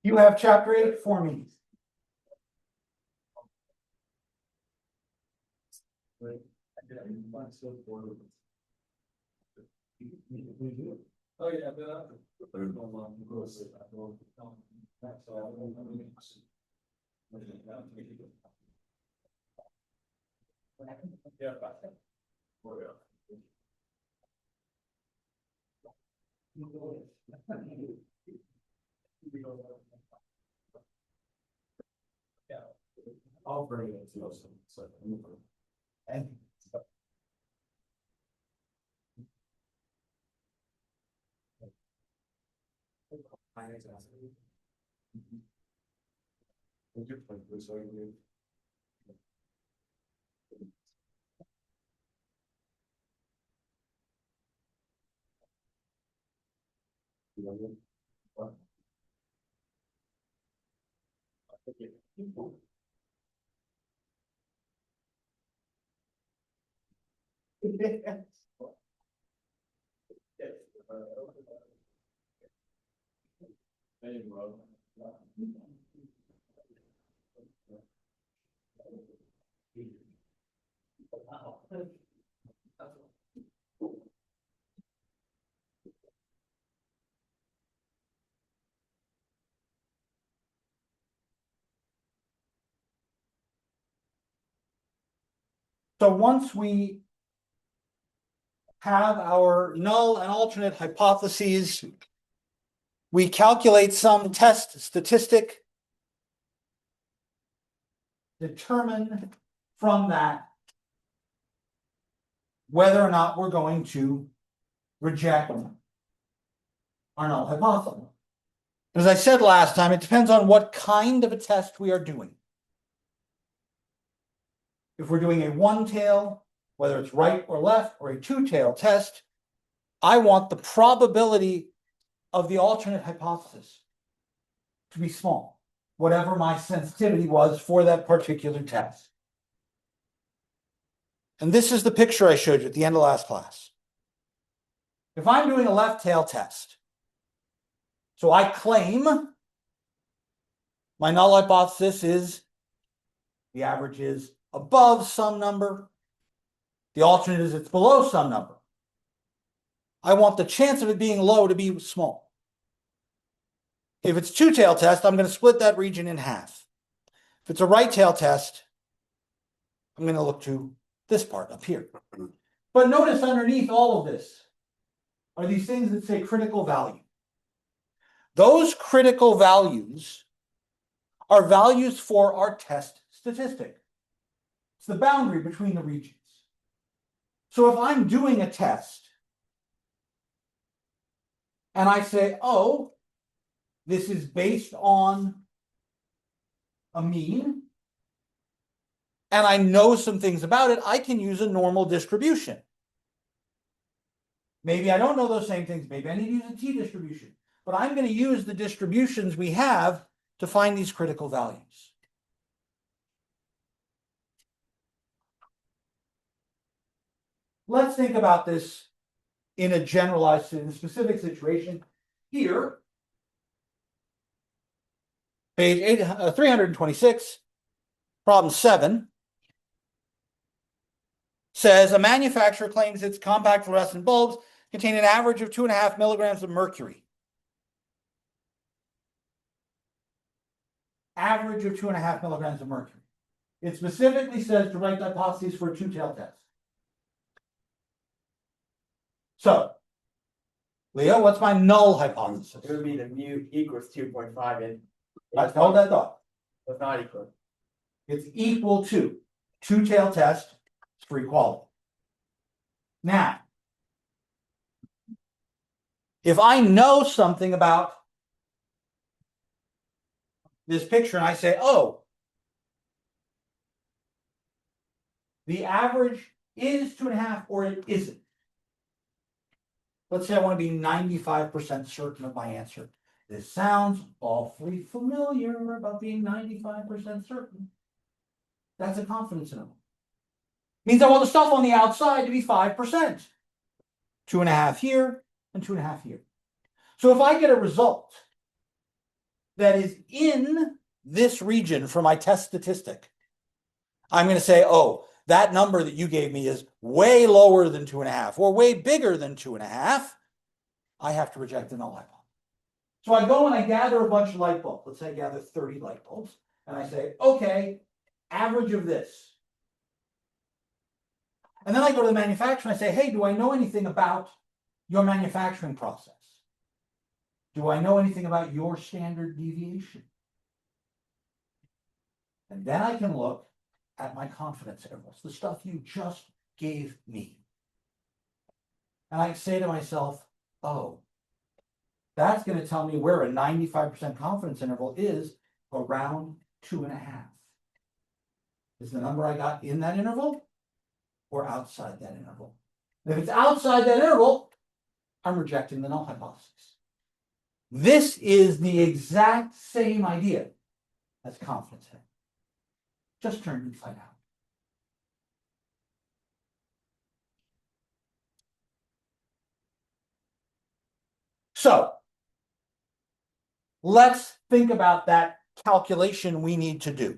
You have chapter 8 for me. Oh, yeah, I'll bring it to us. And so once we have our null and alternate hypotheses, we calculate some test statistic, determine from that whether or not we're going to reject our null hypothesis. As I said last time, it depends on what kind of a test we are doing. If we're doing a one-tail, whether it's right or left, or a two-tail test, I want the probability of the alternate hypothesis to be small, whatever my sensitivity was for that particular test. And this is the picture I showed you at the end of last class. If I'm doing a left tail test, so I claim my null hypothesis is the average is above some number, the alternate is it's below some number. I want the chance of it being low to be small. If it's two-tail test, I'm going to split that region in half. If it's a right-tail test, I'm going to look to this part up here. But notice underneath all of this are these things that say critical value. Those critical values are values for our test statistic. It's the boundary between the regions. So if I'm doing a test and I say, oh, this is based on a mean, and I know some things about it, I can use a normal distribution. Maybe I don't know those same things. Maybe I need to use a t-distribution. But I'm going to use the distributions we have to find these critical values. Let's think about this in a generalized, in a specific situation. Here, page 326, problem 7, says a manufacturer claims its compact fluorescent bulbs contain an average of 2.5 milligrams of mercury. Average of 2.5 milligrams of mercury. It specifically says to write the hypotheses for a two-tailed test. So, Leo, what's my null hypothesis? It would be the mu equals 2.5 and Let's hold that thought. it's not equal. It's equal to two-tailed test for equality. Now, if I know something about this picture and I say, oh, the average is 2.5 or it isn't. Let's say I want to be 95% certain of my answer. This sounds awfully familiar about being 95% certain. That's a confidence interval. Means I want the stuff on the outside to be 5%. 2.5 here and 2.5 here. So if I get a result that is in this region for my test statistic, I'm going to say, oh, that number that you gave me is way lower than 2.5 or way bigger than 2.5. I have to reject the null hypothesis. So I go and I gather a bunch of light bulbs. Let's say I gather 30 light bulbs. And I say, okay, average of this. And then I go to the manufacturer and I say, hey, do I know anything about your manufacturing process? Do I know anything about your standard deviation? And then I can look at my confidence intervals, the stuff you just gave me. And I say to myself, oh, that's going to tell me where a 95% confidence interval is around 2.5. Is the number I got in that interval or outside that interval? And if it's outside that interval, I'm rejecting the null hypothesis. This is the exact same idea as confidence interval, just turned inside out. So let's think about that calculation we need to do.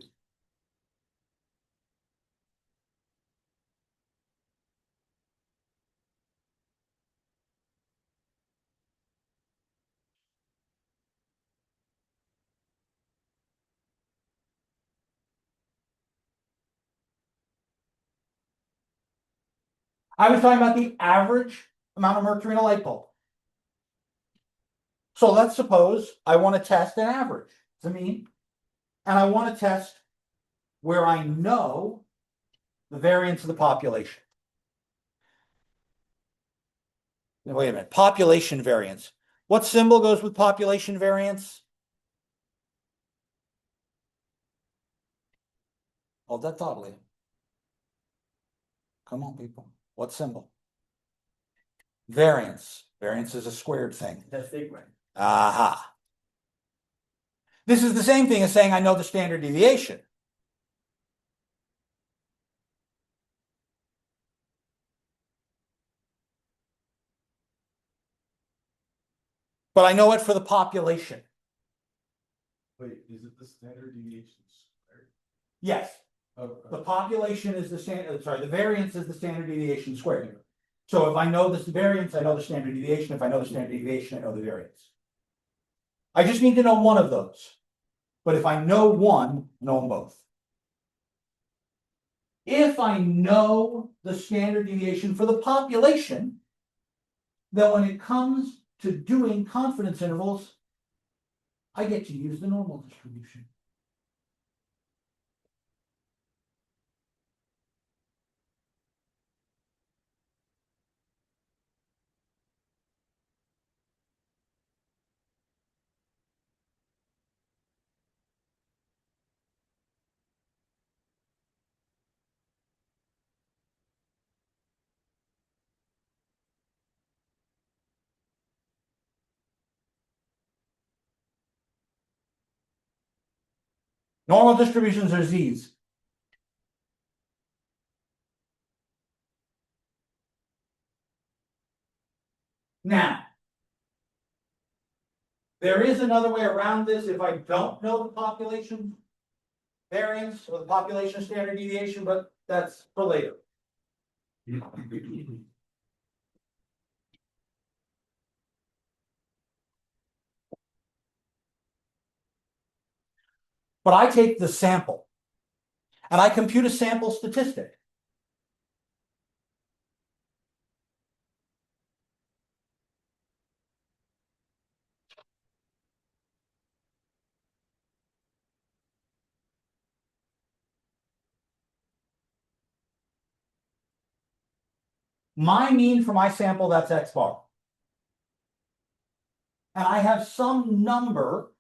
I was talking about the average amount of mercury in a light bulb. So let's suppose I want to test an average, the mean, and I want to test where I know the variance of the population. Wait a minute, population variance. What symbol goes with population variance? Hold that thought, Lee. Come on, people. What symbol? Variance. Variance is a squared thing. That's sigma. Aha. This is the same thing as saying I know the standard deviation. But I know it for the population. Wait, is it the standard deviation squared? Yes. Oh, The population is the standard, sorry, the variance is the standard deviation squared. So if I know this variance, I know the standard deviation. If I know the standard deviation, I know the variance. I just need to know one of those. But if I know one, I know them both. If I know the standard deviation for the population, then when it comes to doing confidence intervals, I get to use the normal distribution. Normal distributions are z's. Now, there is another way around this if I don't know the population variance or the population standard deviation, but that's for later. But I take the sample and I compute a sample statistic. My mean for my sample, that's X bar. And I have some number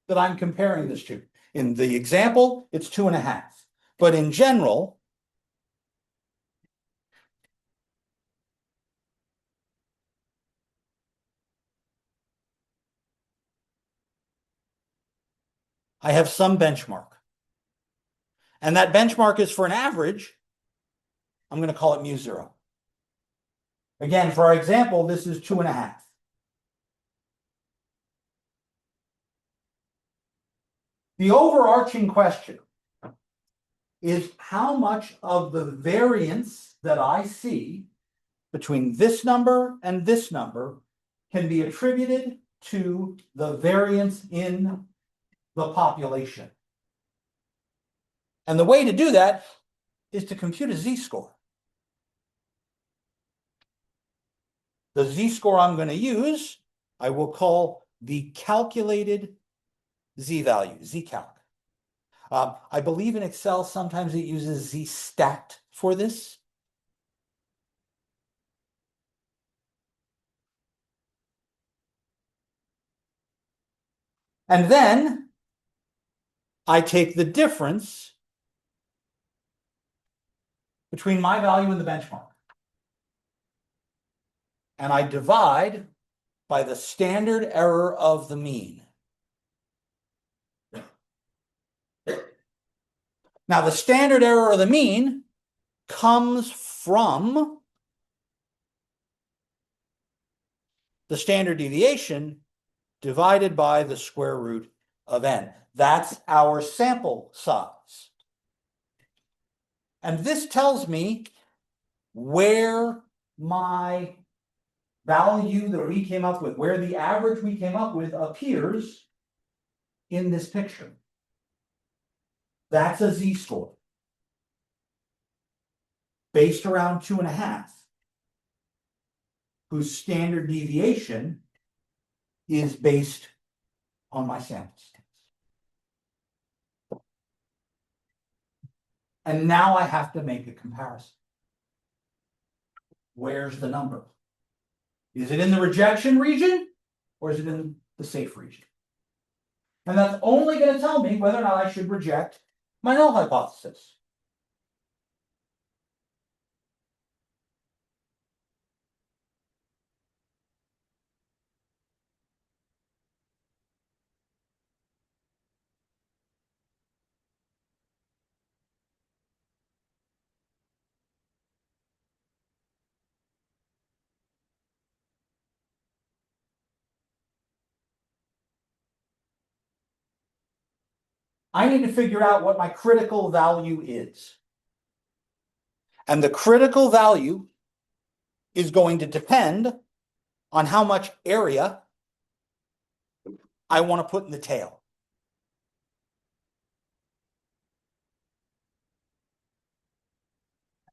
that I'm comparing this to. In the example, it's 2.5. But in general, I have some benchmark. And that benchmark is for an average. I'm going to call it mu0. Again, for our example, this is 2.5. The overarching question is how much of the variance that I see between this number and this number can be attributed to the variance in the population. And the way to do that is to compute a z-score. The z-score I'm going to use, I will call the calculated z-value, z-calc. I believe in Excel, sometimes it uses z-stat for this. And then I take the difference between my value and the benchmark. And I divide by the standard error of the mean. Now, the standard error of the mean comes from the standard deviation divided by the square root of n. That's our sample size. And this tells me where my value that we came up with, where the average we came up with appears in this picture. That's a z-score based around 2.5, whose standard deviation is based on my sample size. And now I have to make a comparison. Where's the number? Is it in the rejection region or is it in the safe region? And that's only going to tell me whether or not I should reject my null hypothesis. I need to figure out what my critical value is. And the critical value is going to depend on how much area I want to put in the tail.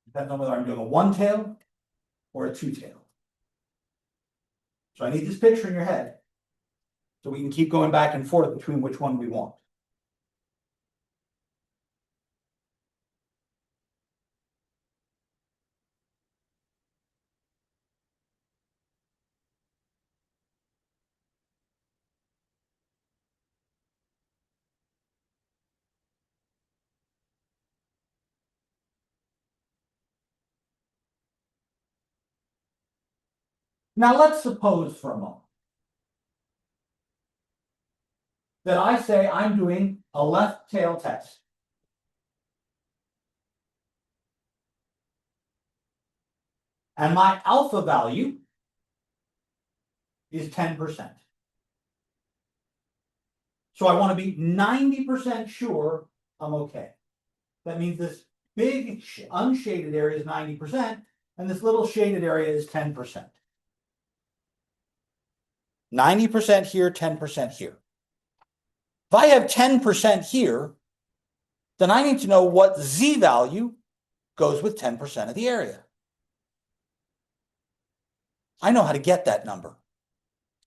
Depends on whether I'm doing a one tail or a two tail. So I need this picture in your head so we can keep going back and forth between which one we want. Now let's suppose for a moment that I say I'm doing a left tail test. And my alpha value is 10%. So I want to be 90% sure I'm okay. That means this big unshaded area is 90%, and this little shaded area is 10%. 90% here, 10% here. If I have 10% here, then I need to know what z value goes with 10% of the area. I know how to get that number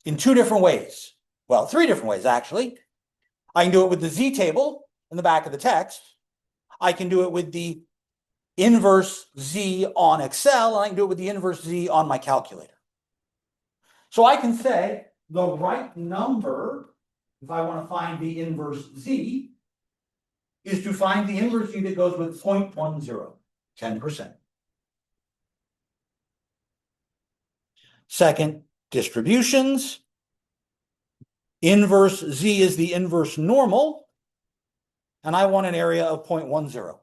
in two different ways. Well, three different ways, actually. I can do it with the z table in the back of the text. I can do it with the inverse z on Excel, and I can do it with the inverse z on my calculator. So I can say the right number, if I want to find the inverse z, is to find the inverse z that goes with 0.10, 10%. Second, distributions. Inverse z is the inverse normal, and I want an area of 0.10.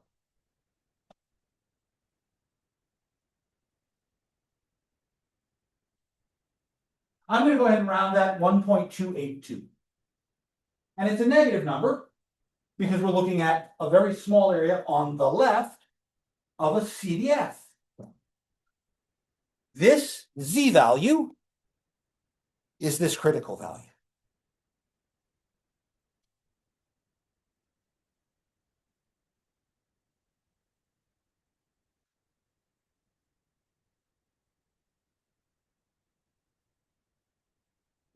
I'm going to go ahead and round that 1.282. And it's a negative number because we're looking at a very small area on the left of a CDF. This Z value is this critical value.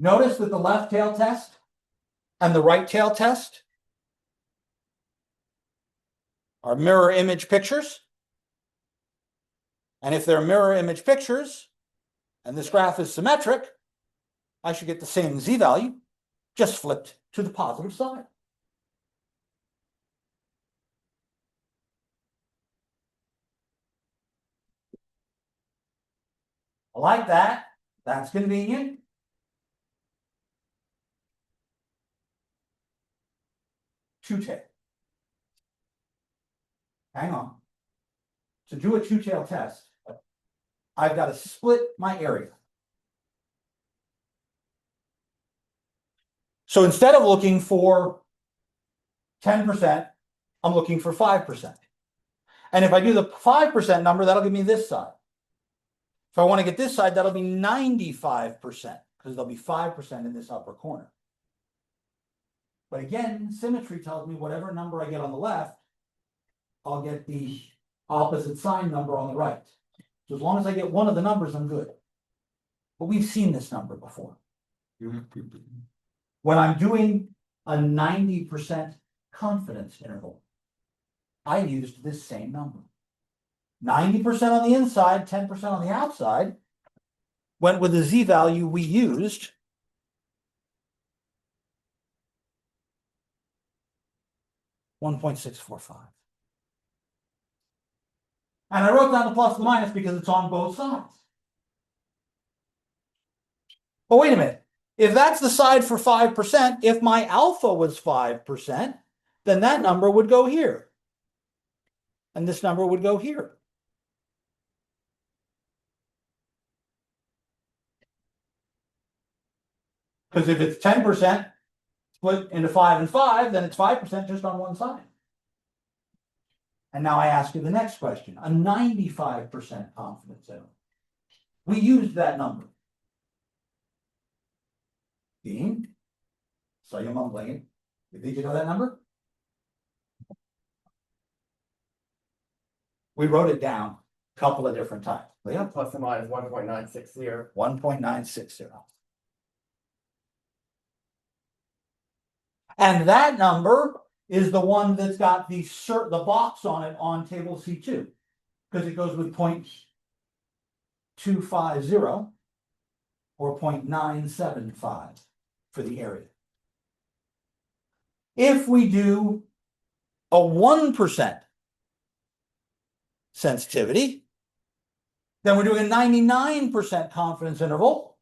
Notice that the left tail test and the right tail test are mirror image pictures. And if they're mirror image pictures, and this graph is symmetric, I should get the same Z value, just flipped to the positive side. I like that. That's convenient. Two-tail. Hang on. To do a two-tail test, I've got to split my area. So instead of looking for 10%, I'm looking for 5%. And if I do the 5% number, that'll give me this side. If I want to get this side, that'll be 95%, because there'll be 5% in this upper corner. But again, symmetry tells me whatever number I get on the left, I'll get the opposite sign number on the right. So as long as I get one of the numbers, I'm good. But we've seen this number before. When I'm doing a 90% confidence interval, I used this same number. 90% on the inside, 10% on the outside. Went with the Z value we used. .645. And I wrote down the plus and minus because it's on both sides. But wait a minute. If that's the side for 5%, if my alpha was 5%, then that number would go here. And this number would go here. Because if it's 10% split into 5 and 5, then it's 5% just on one side. And now I ask you the next question, a 95% confidence interval. We used that number. Dean, saw you mumbling. Did you know that number? We wrote it down a couple of different times. Yeah, Plus or minus 1.960. 1.960. And that number is the one that's got the box on it on table C2, because it goes with 0.250 or 0.975 for the area. If we do a 1% sensitivity, then we're doing a 99% confidence interval.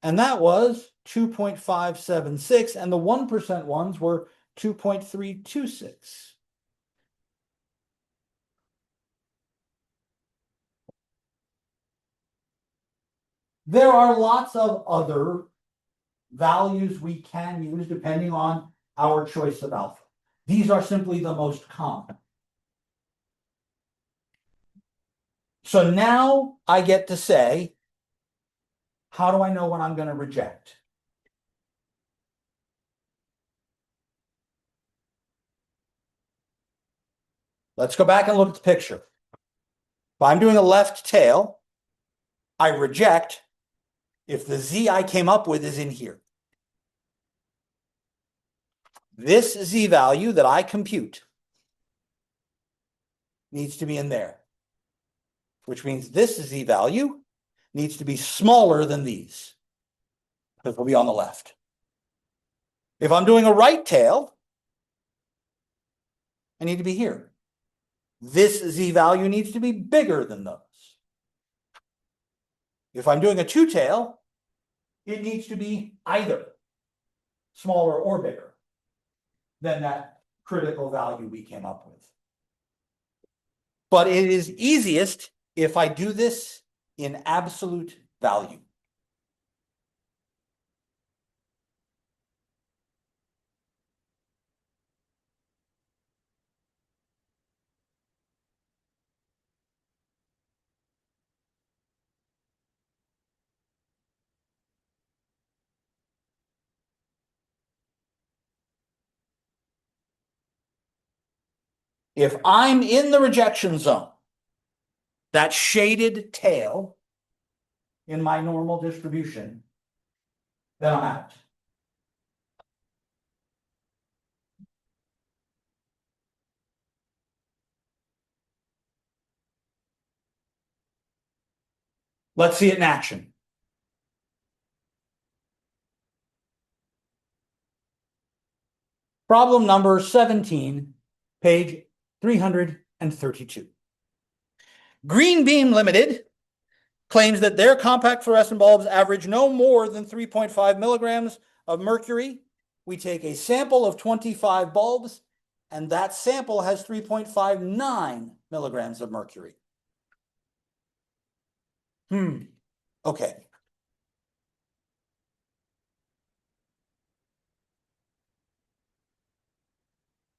And that was 2.576, and the 1% ones were 2.326. There are lots of other values we can use depending on our choice of alpha. These are simply the most common. So now I get to say, how do I know when I'm going to reject? Let's go back and look at the picture. If I'm doing a left tail, I reject if the Z I came up with is in here. This Z value that I compute needs to be in there, which means this Z value needs to be smaller than these, because we'll be on the left. If I'm doing a right tail, I need to be here. This Z value needs to be bigger than those. If I'm doing a two-tail, it needs to be either smaller or bigger than that critical value we came up with. But it is easiest if I do this in absolute value. If I'm in the rejection zone, that shaded tail in my normal distribution, then I'm out. Let's see it in action. Problem number 17, page 332. Green Beam Limited claims that their compact fluorescent bulbs average no more than 3.5 milligrams of mercury. We take a sample of 25 bulbs, and that sample has 3.59 milligrams of mercury. Okay.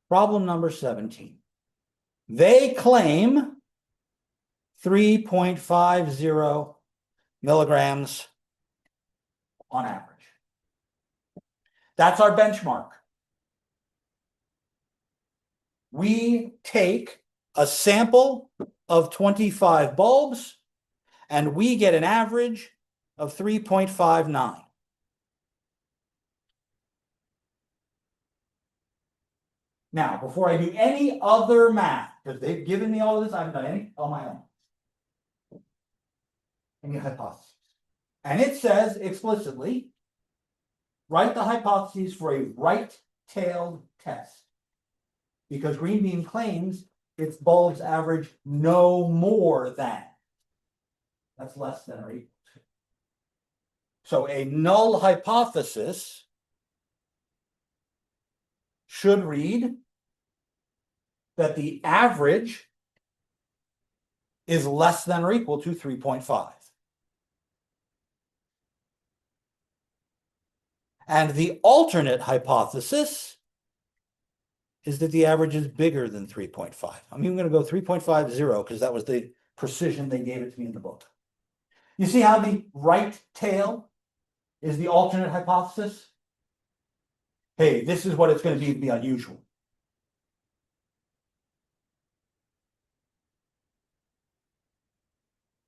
Problem number 17. They claim 3.50 milligrams on average. That's our benchmark. We take a sample of 25 bulbs and we get an average of 3.59. Now, before I do any other math, because they've given me all of this, I haven't done any on my own. Any hypotheses. And it says explicitly, write the hypotheses for a right-tailed test. Because Green Beam claims its bulbs average no more than. That's less than or equal to. So a null hypothesis should read that the average is less than or equal to 3.5. And the alternate hypothesis is that the average is bigger than 3.5. I'm even going to go 3.50 because that was the precision they gave it to me in the book. You see how the right tail is the alternate hypothesis? Hey, this is what it's going to be unusual.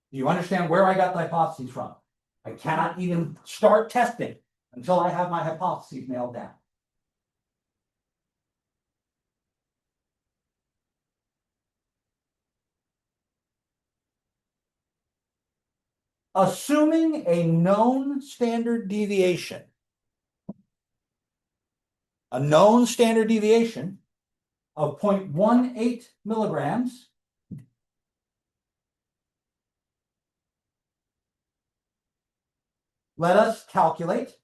Do you understand where I got the hypotheses from? I cannot even start testing until I have my hypotheses nailed down. Assuming a known standard deviation, of 0.18 milligrams, let us calculate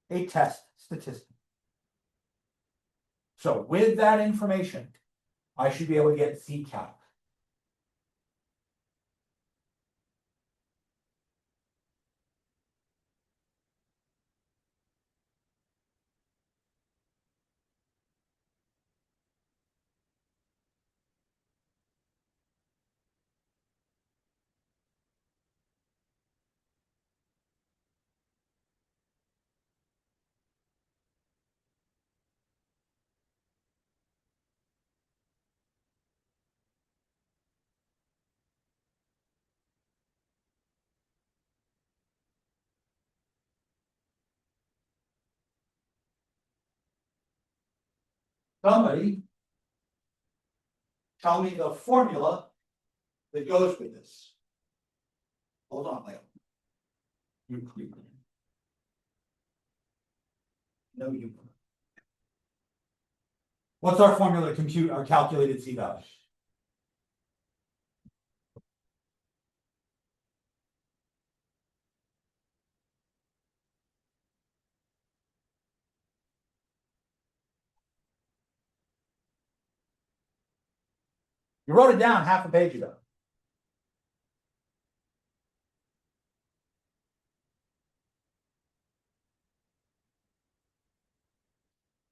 a test statistic. So with that information, I should be able to get C-calc. Somebody tell me the formula that goes with this. Hold on, Leo. No, you. What's our formula to compute our calculated C value? You wrote it down half a page ago.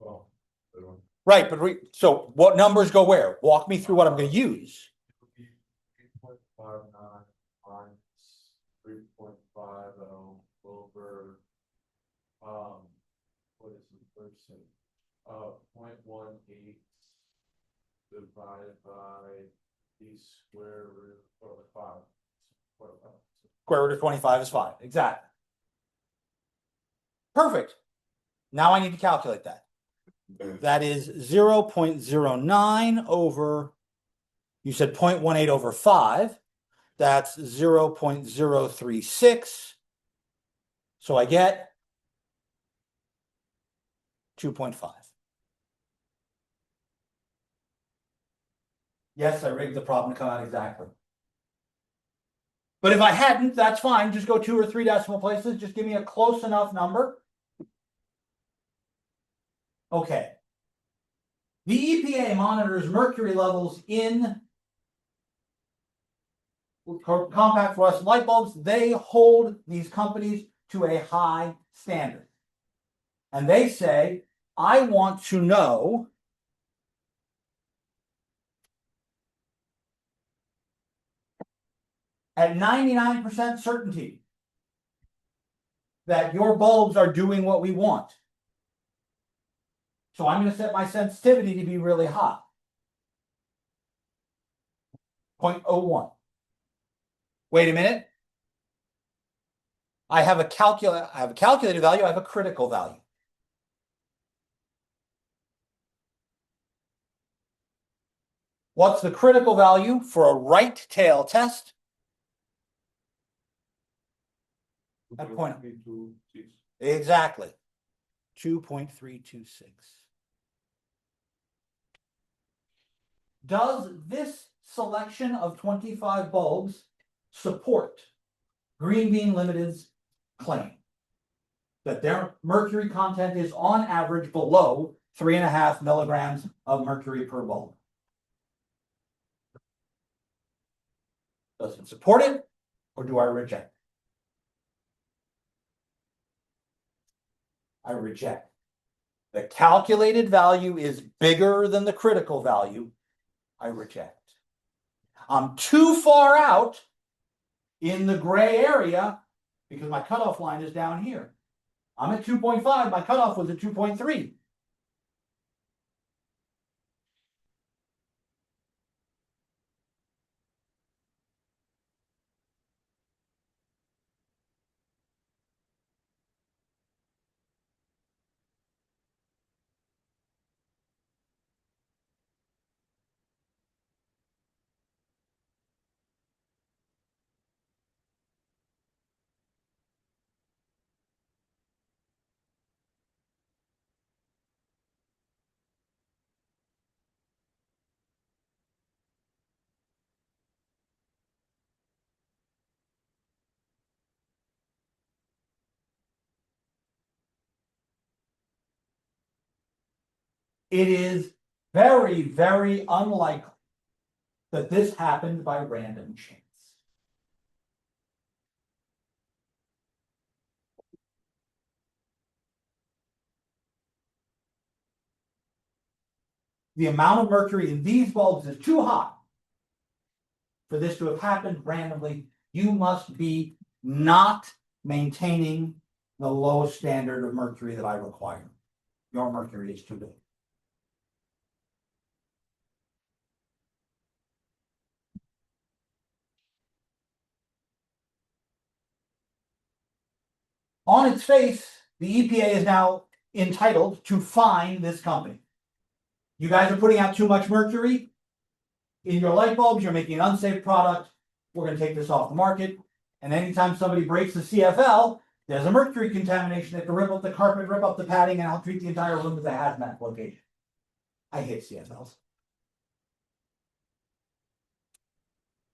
Well, they don't- Right, but so what numbers go where? Walk me through what I'm going to use. 3.59 minus 3.50 over, what is the person? 0.18 divided by the square root of 5. Square root of 25 is 5. Exactly. Perfect. Now I need to calculate that. That is 0.09 over, you said 0.18 over 5. That's 0.036. So I get 2.5. Yes, I rigged the problem to come out exactly. But if I hadn't, that's fine. Just go 2 or 3 decimal places. Just give me a close enough number. Okay. The EPA monitors mercury levels in compact fluorescent light bulbs. They hold these companies to a high standard. And they say, I want to know at 99% certainty that your bulbs are doing what we want. So I'm going to set my sensitivity to be really high. 0.01. Wait a minute. I have a calculated value, I have a critical value. What's the critical value for a right tail test? At point. Exactly. 2.326. Does this selection of 25 bulbs support Green Bean Limited's claim that their mercury content is on average below 3.5 milligrams of mercury per bulb? Does it support it, or do I reject? I reject. The calculated value is bigger than the critical value. I reject. I'm too far out in the gray area because my cutoff line is down here. I'm at 2.5. My cutoff was at 2.3. It is very, very unlikely that this happened by random chance. The amount of mercury in these bulbs is too high for this to have happened randomly. You must be not maintaining the lowest standard of mercury that I require. Your mercury is too big. On its face, the EPA is now entitled to fine this company. You guys are putting out too much mercury in your light bulbs. You're making an unsafe product. We're going to take this off the market. And anytime somebody breaks the CFL, there's a mercury contamination. They have to rip up the carpet, rip up the padding, and I'll treat the entire room as a hazmat location. I hate CFLs.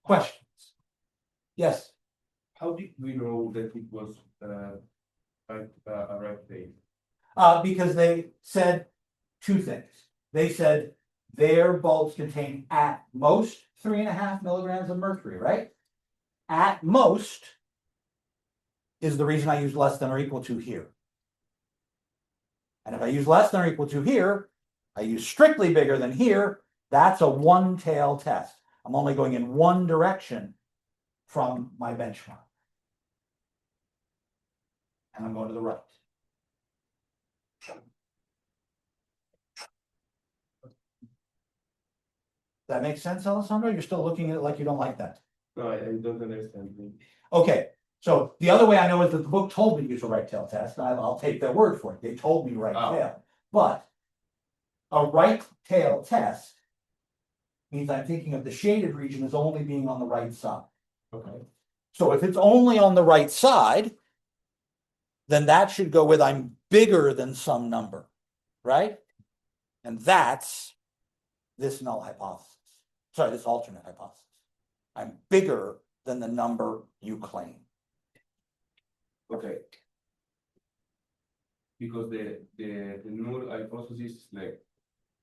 Questions? Yes. How did we know that it was a right thing? Because they said two things. They said their bulbs contain at most 3.5 milligrams of mercury, right? At most is the reason I use less than or equal to here. And if I use less than or equal to here, I use strictly bigger than here. That's a one-tail test. I'm only going in one direction from my benchmark. And I'm going to the right. That makes sense, Alessandro? You're still looking at it like you don't like that. No, I don't understand. Okay, so the other way I know is that the book told me to use a right tail test. I'll take their word for it. They told me right Oh. tail. But a right tail test means I'm thinking of the shaded region as only being on the right side. Okay. So if it's only on the right side, then that should go with I'm bigger than some number, right? And that's this null hypothesis. Sorry, this alternate hypothesis. I'm bigger than the number you claim. Okay. Because the null hypothesis is like.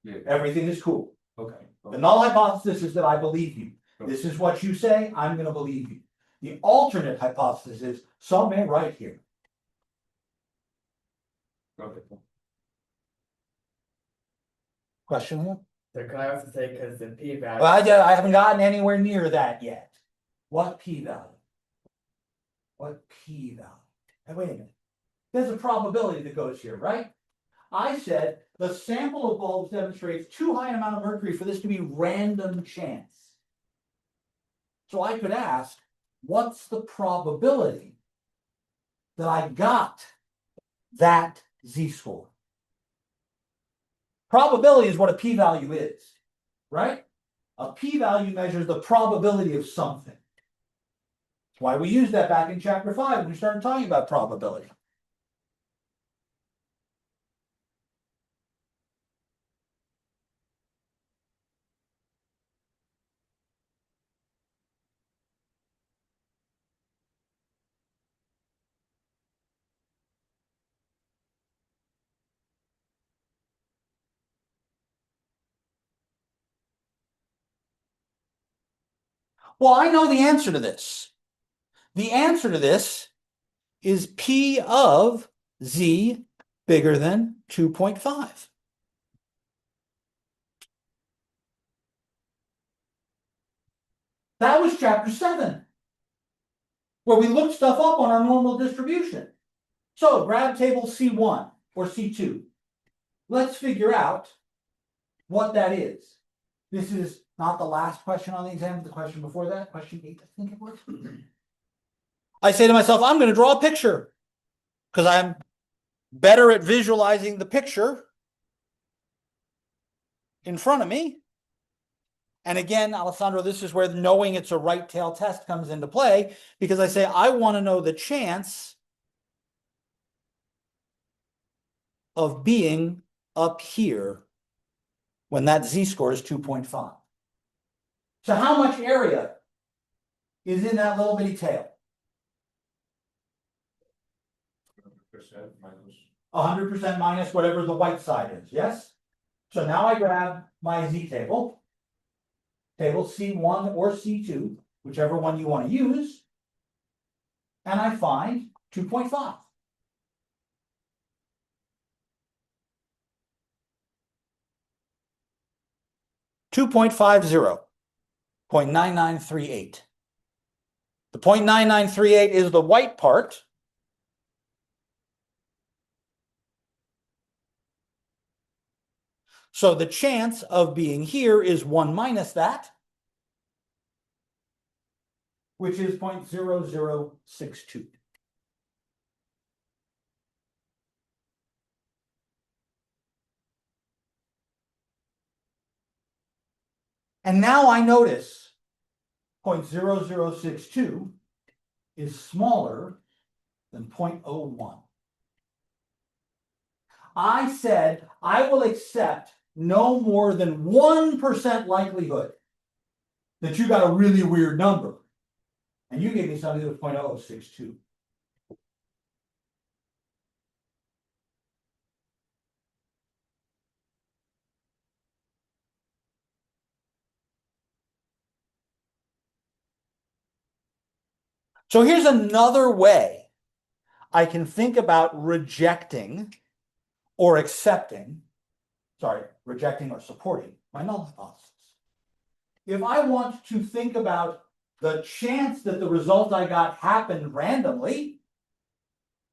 Yeah. Everything is cool. Okay. The null hypothesis is that I believe you. This is what you say, I'm going to believe you. The alternate hypothesis is some may right here. Okay. Question here? So can I also say, because the p-value. Well, I haven't gotten anywhere near that yet. What p-value? What p-value? Hey, wait a minute. There's a probability that goes here, right? I said the sample of bulbs demonstrates too high an amount of mercury for this to be random chance. So I could ask, what's the probability that I got that z-score? Probability is what a p-value is, right? A p-value measures the probability of something. That's why we used that back in chapter 5 when we started talking about probability. Well, I know the answer to this. The answer to this is P of Z bigger than 2.5. That was chapter 7, where we looked stuff up on our normal distribution. So grab table C1 or C2. Let's figure out what that is. This is not the last question on the exam, the question before that, question 8, I think it was. I say to myself, I'm going to draw a picture because I'm better at visualizing the picture in front of me. And again, Alessandro, this is where knowing it's a right tail test comes into play, because I say I want to know the chance of being up here when that z-score is 2.5. So how much area is in that little bitty tail? 100% minus. 100% minus whatever the white side is, yes? So now I grab my z-table, table C1 or C2, whichever one you want to use, and I find 2.5. .9938. The 0.9938 is the white part. So the chance of being here is 1 minus that, which is 0.0062. And now I notice 0.0062 is smaller than 0.01. I said I will accept no more than 1% likelihood that you got a really weird number. And you gave me something that was 0.0062. So here's another way I can think about rejecting or accepting, rejecting or supporting my null hypothesis. If I want to think about the chance that the result I got happened randomly,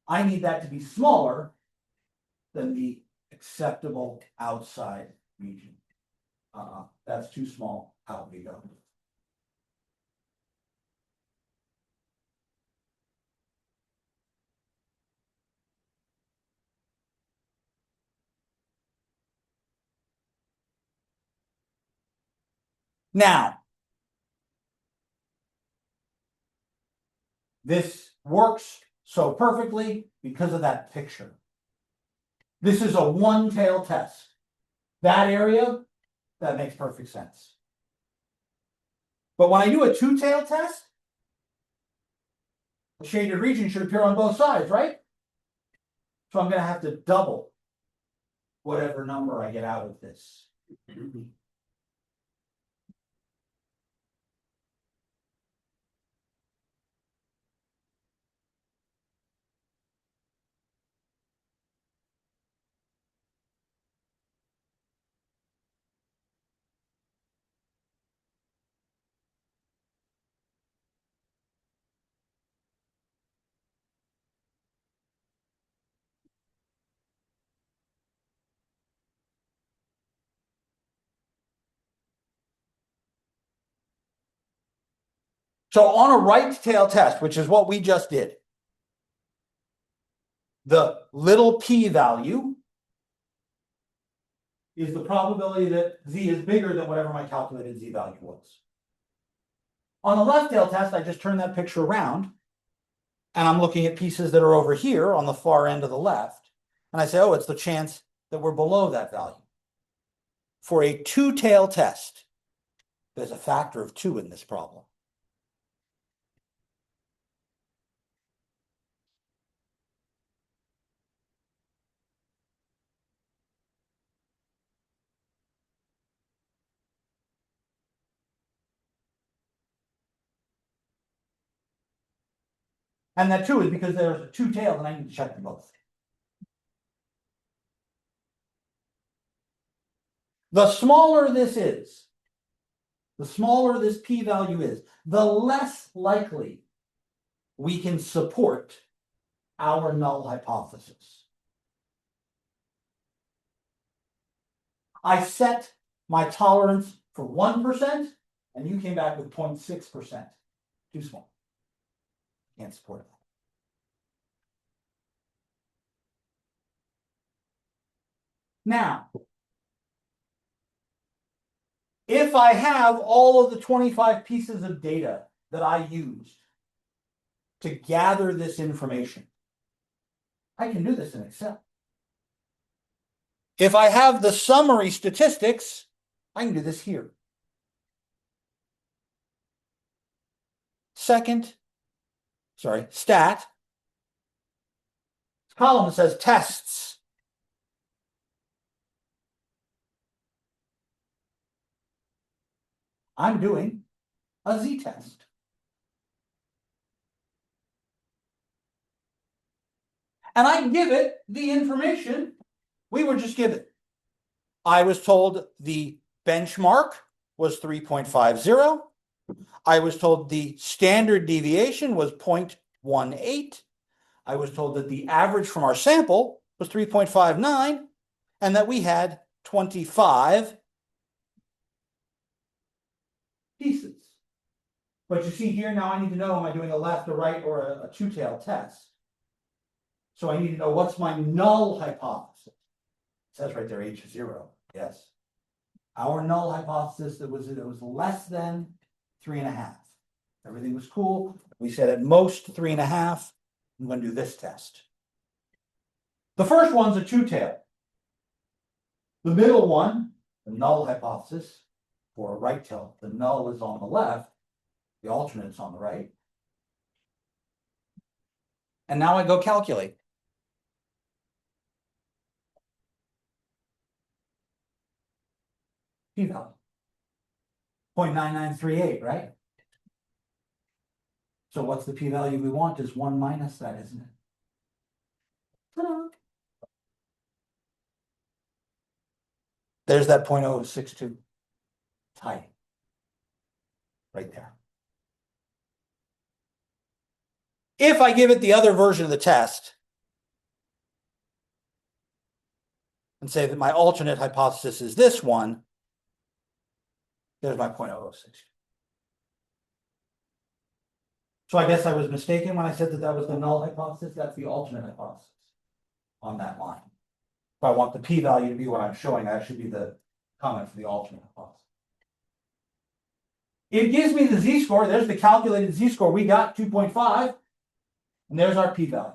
I need that to be smaller than the acceptable outside region. That's too small. out we go. Now, this works so perfectly because of that picture. This is a one-tail test. That area, that makes perfect sense. But when I do a two-tail test, the shaded region should appear on both sides, right? So I'm going to have to double whatever number I get out of this. So on a right tail test, which is what we just did, the little p value is the probability that z is bigger than whatever my calculated z value was. On the left tail test, I just turn that picture around, and I'm looking at pieces that are over here on the far end of the left, and I say, oh, it's the chance that we're below that value. For a two-tail test, there's a factor of 2 in this problem. And that 2 is because there's a two tails and I need to check them both. The smaller this is, the smaller this p-value is, the less likely we can support our null hypothesis. I set my tolerance for 1%, and you came back with 0.6%. Too small. Can't support that. Now, if I have all of the 25 pieces of data that I used to gather this information, I can do this in Excel. If I have the summary statistics, I can do this here. Stat. Column that says tests. I'm doing a z-test. And I give it the information we were just given. I was told the benchmark was 3.50. I was told the standard deviation was 0.18. I was told that the average from our sample was 3.59 and that we had 25 pieces. But you see here, now I need to know, am I doing a left, a right, or a two-tailed test? So I need to know what's my null hypothesis. It says right there, H is 0. Yes. Our null hypothesis that was less than 3.5. Everything was cool. We said at most 3.5. I'm going to do this test. The first one's a two-tail. The middle one, the null hypothesis, for a right tail, the null is on the left, the alternate is on the right. And now I go calculate. P-value. 0.9938, right? So what's the p-value we want is 1 minus that, isn't it? Ta-da. There's that 0.062. Tight. Right there. If I give it the other version of the test and say that my alternate hypothesis is this one, There's my 0.006. So I guess I was mistaken when I said that that was the null hypothesis. That's the alternate hypothesis on that line. If I want the p-value to be what I'm showing, that should be the comment for the alternate hypothesis. It gives me the z-score. There's the calculated z-score. We got 2.5. And there's our p-value.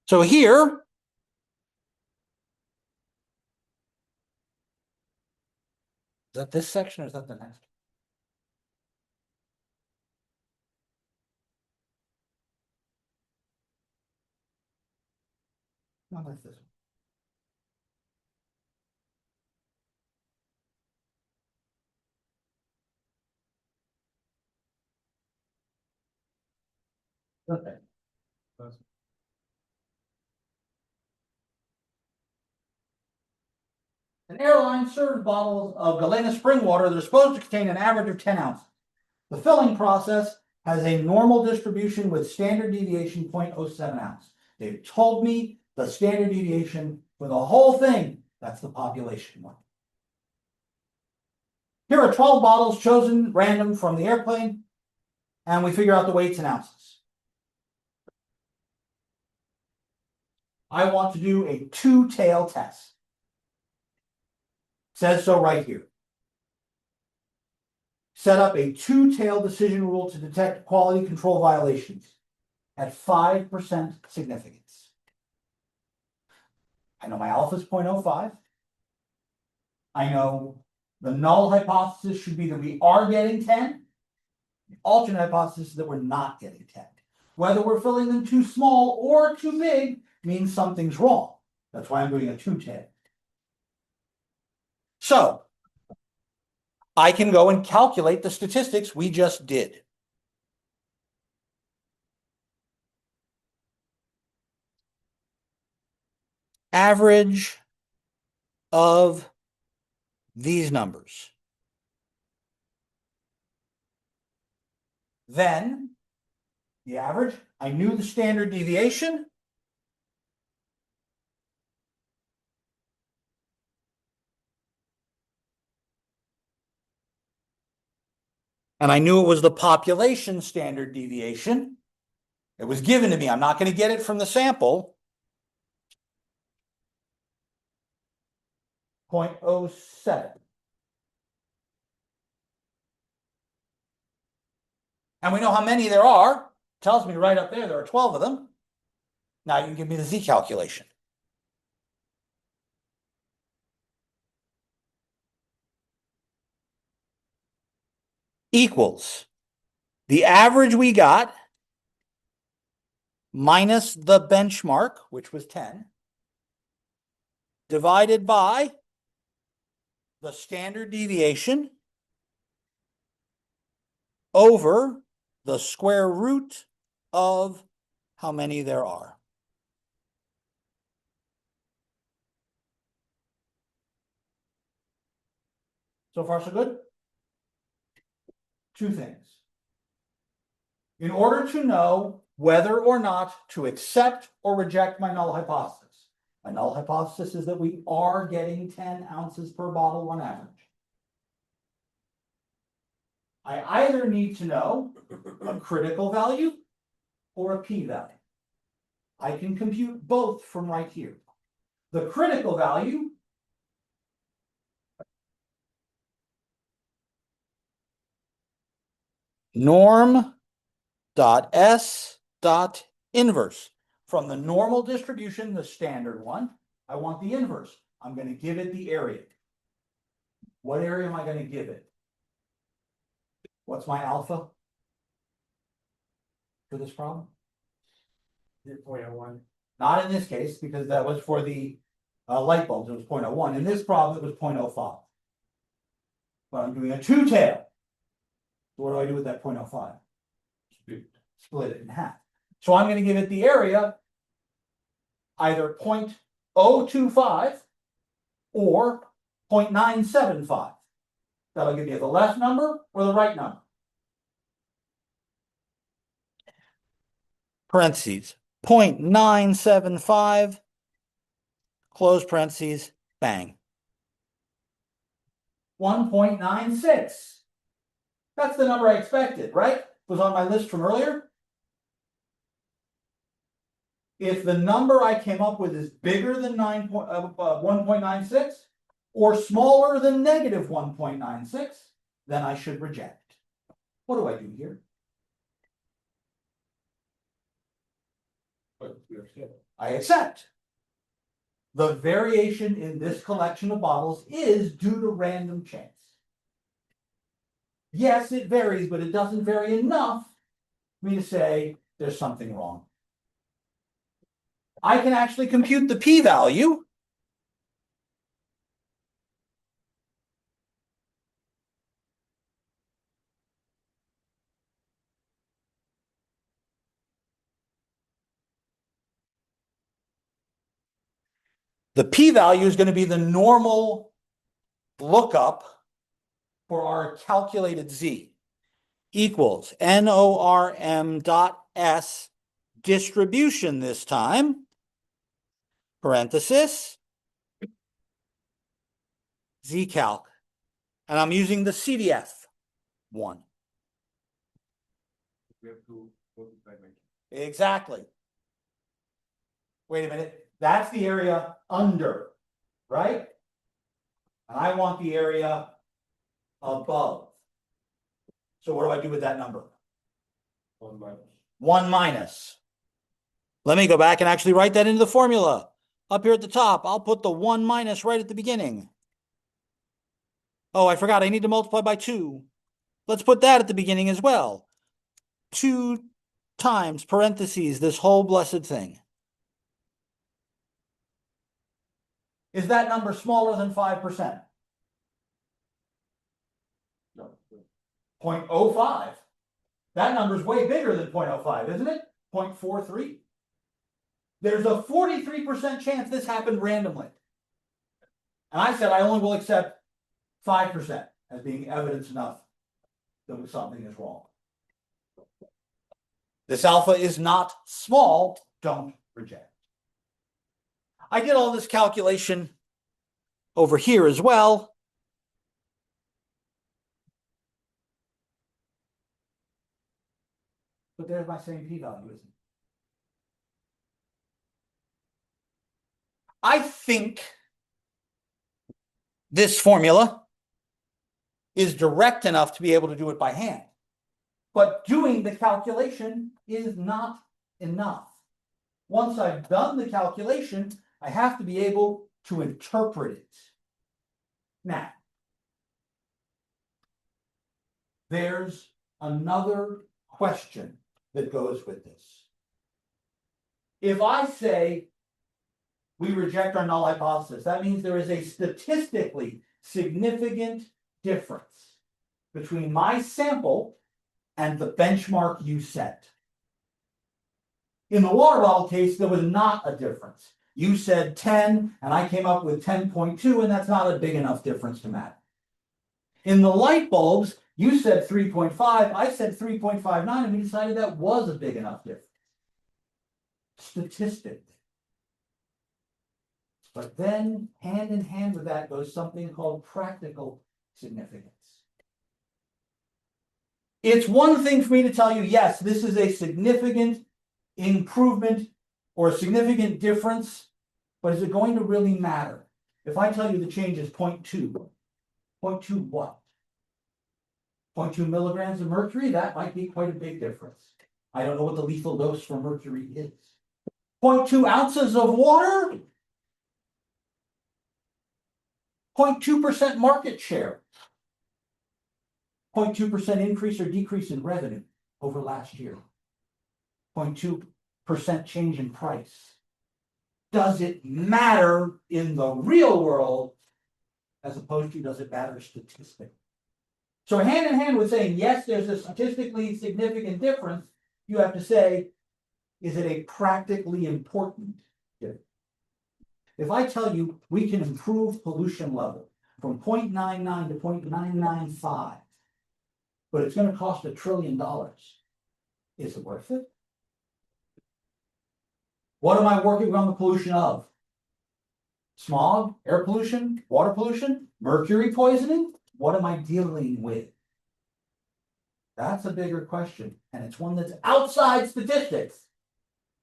So here, is that this section or is that the next? No, that's this one. Okay. An airline serves bottles of Galena spring water that are supposed to contain an average of 10 ounces. The filling process has a normal distribution with standard deviation 0.07 ounce. They've told me the standard deviation for the whole thing, that's the population one. Here are 12 bottles chosen random from the airplane, and we figure out the weights in ounces. I want to do a two-tail test. Says so right here. Set up a two-tail decision rule to detect quality control violations at 5% significance. I know my alpha is 0.05. I know the null hypothesis should be that we are getting 10. The alternate hypothesis is that we're not getting 10. Whether we're filling them too small or too big means something's wrong. That's why I'm doing a two-tail. So I can go and calculate the statistics we just did. Average of these numbers. Then the average, I knew the standard deviation. And I knew it was the population standard deviation. It was given to me. I'm not going to get it from the sample. 0.07. And we know how many there are. It tells me right up there are 12 of them. Now you can give me the z calculation. Equals the average we got minus the benchmark, which was 10, divided by the standard deviation over the square root of how many there are. So far, so good? Two things. In order to know whether or not to accept or reject my null hypothesis, my null hypothesis is that we are getting 10 ounces per bottle on average. I either need to know a critical value or a p-value. I can compute both from right here. The critical value norm dot s dot inverse. From the normal distribution, the standard one, I want the inverse. I'm going to give it the area. What area am I going to give it? What's my alpha for this problem? 0.01. Not in this case, because that was for the light bulbs, it was 0.01. In this problem, it was 0.05. But I'm doing a two-tail. So what do I do with that 0.05? Split. Split it in half. So I'm going to give it the area either 0.025 or 0.975. That'll give you the left number or the right number. Parentheses, 0.975, close parentheses, bang. 1.96. That's the number I expected, right? It was on my list from earlier. If the number I came up with is bigger than 1.96 or smaller than negative 1.96, then I should reject. What do I do here? But we accept. I accept. The variation in this collection of bottles is due to random chance. Yes, it varies, but it doesn't vary enough for me to say there's something wrong. I can actually compute the p-value. The p-value is going to be the normal lookup for our calculated z equals norm dot s distribution this time, parenthesis, zcalc. And I'm using the CDF one. We have to multiply by 2. Exactly. Wait a minute. That's the area under, right? And I want the area above. So what do I do with that number? 1 minus. 1 minus. Let me go back and actually write that into the formula. Up here at the top, I'll put the 1 minus right at the beginning. Oh, I forgot. I need to multiply by 2. Let's put that at the beginning as well. 2 times parentheses this whole blessed thing. Is that number smaller than 5%? No. 0.05. That number is way bigger than 0.05, isn't it? 0.43. There's a 43% chance this happened randomly. And I said I only will accept 5% as being evidence enough that something is wrong. This alpha is not small. Don't reject. I did all this calculation over here as well. But there's my same p-value, isn't it? I think this formula is direct enough to be able to do it by hand. But doing the calculation is not enough. Once I've done the calculation, I have to be able to interpret it. Now, there's another question that goes with this. If I say we reject our null hypothesis, that means there is a statistically significant difference between my sample and the benchmark you set. In the water bottle case, there was not a difference. You said 10, and I came up with 10.2, and that's not a big enough difference to matter. In the light bulbs, you said 3.5, I said 3.59, and we decided that was a big enough difference. Statistically. But then, hand in hand with that goes something called practical significance. It's one thing for me to tell you, yes, this is a significant improvement or a significant difference, but is it going to really matter? If I tell you the change is 0.2, 0.2 what? 0.2 milligrams of mercury, that might be quite a big difference. I don't know what the lethal dose for mercury is. 0.2 ounces of water? 0.2% market share. 0.2% increase or decrease in revenue over last year. 0.2% change in price. Does it matter in the real world as opposed to does it matter statistically? So hand in hand with saying, yes, there's a statistically significant difference, you have to say, is it a practically important difference? If I tell you we can improve pollution level from 0.99 to 0.995, but it's gonna cost $1 trillion, is it worth it? What am I working on the pollution of? Smog, air pollution, water pollution, mercury poisoning? What am I dealing with? That's a bigger question, and it's one that's outside statistics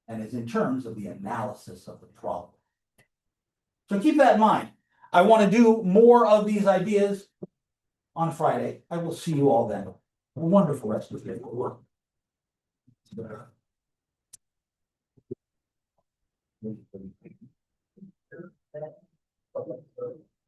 and is in terms of the analysis of the problem. So keep that in mind. I want to do more of these ideas on Friday. I will see you all then. A wonderful rest of your day.